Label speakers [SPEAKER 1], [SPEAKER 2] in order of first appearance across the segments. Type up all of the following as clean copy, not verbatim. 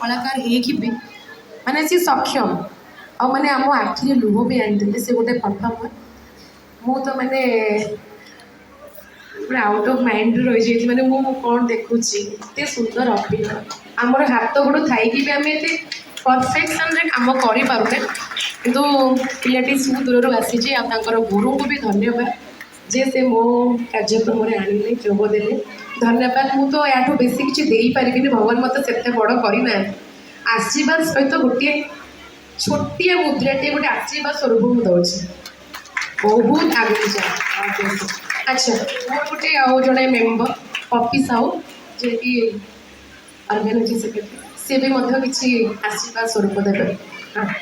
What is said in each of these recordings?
[SPEAKER 1] कलाकार होगी माने सी सक्षम आ माने आम आखिरी लुह भी आनी से गोटे परफॉर्मर मु तो माने पूरा आउट ऑफ माइंड रही जाइए माने मु कौन देखुची एते सुंदर अभिनय आमर हाथ गोड़ थी भी आम ये परफेक्शन रे काम करि पारुने किंतु पिलाटी सु दूर आसी गुरु को भी धन्यवाद जे से मो कार्यक्रम में आनिले जोगदेले धन्यवाद मु तो या बेसी किसी दे पारि भगवान मत से बड़ करना आशीर्वाद सहित गोटे छोटिया मुद्राटे गोटे आशीर्वाद स्वरूप मुझे दौर बहुत आगे जाए अच्छा मोर गोटे आउ जड़े मेम्बर पप्पी साहू जे कि ऑर्गेनाइजिंग सेक्रेटरी सी भी किसी आशीर्वाद स्वरूप देवे हाँ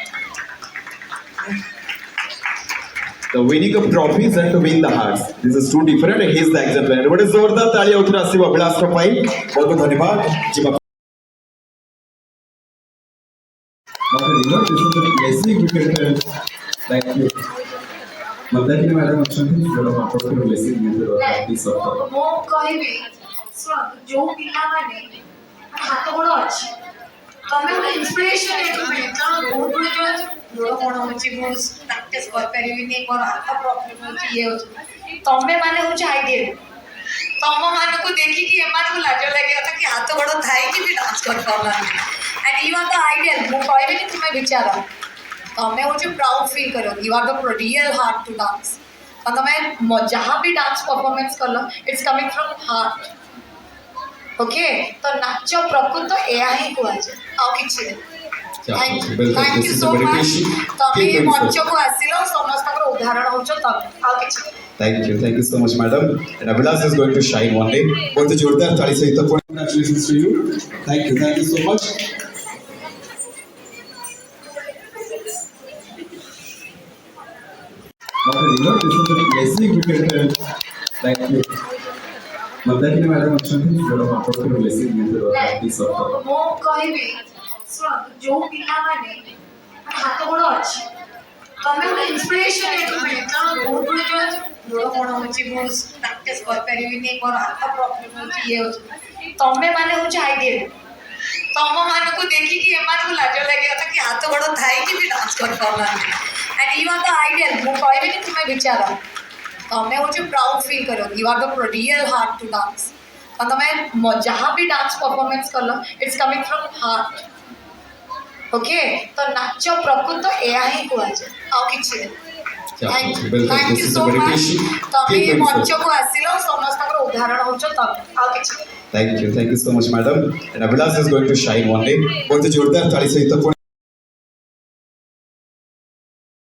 [SPEAKER 2] The winning of trophies and to win the hearts. This is two different and he is the exemplar. What is जोरदार ताली उतर आसिब अभिलाष पाई बहुत बहुत धन्यवाद जी बाबा blessing you can thank you Mandakini madam अछंती जोड़ा पापड़ को blessing मिलते प्रैक्टिस ऑफ
[SPEAKER 3] मो कहबी सुन जो पिला माने हाथ गोड़ अछि तमे ଗୋଟେ इंस्पिरेशन है मिले कारण बहुत बड़े जो जोड़ कोन होची मो प्रैक्टिस कर परिबी नै मोर हाथ प्रॉब्लम होची ये होची तमे माने होची आइडियल तम मान को देखी कि एमान को लाज लगे था कि हाथ गोड़ थाई कि भी डांस कर पाला and you are the ideal मो कहबी कि तुमे विचार तमे होची प्राउड फील करो you are the real heart to dance और तमे जहाँ भी डांस परफॉर्मेंस करलो it's coming from heart okay तो नाच प्रकृत एया ही कुआ जे आउ किछि थैंक यू सो मच तमे ये मंच को आसिलो समस्त को उदाहरण होचो तब आउ किछि
[SPEAKER 2] Thank you so much, madam. And Abhilash is going to shine one day. बहुत जोरदार ताली से इतना congratulations to you. Thank you so much. blessing you can thank you. Mandakini madam अछंती जोड़ा पापड़ को blessing मिलते प्रैक्टिस ऑफ
[SPEAKER 3] मो कहबी सुन जो पिला माने हाथ गोड़ अछि तमे ଗୋଟେ इंस्पिरेशन है मिले कारण बहुत बड़े जो जोड़ कोन होची मो प्रैक्टिस कर परिबी नै मोर हाथ प्रॉब्लम होची ये होची तमे माने होची आइडियल तम मान को देखी कि एमान को लाज लगे था कि हाथ गोड़ थाई कि भी डांस कर पाला and you are the ideal मो कहबी कि तुमे विचार तमे होची प्राउड फील करो you are the real heart to dance और तमे जहाँ भी डांस परफॉर्मेंस करलो it's coming from heart okay तो नाच प्रकृत एया ही कुआ जे आउ किछि थैंक यू सो मच तमे ये मंच को आसिलो समस्त को उदाहरण होचो तब आउ किछि
[SPEAKER 2] Thank you so much, madam. And Abhilash is going to shine one day. बहुत जोरदार ताली से इतना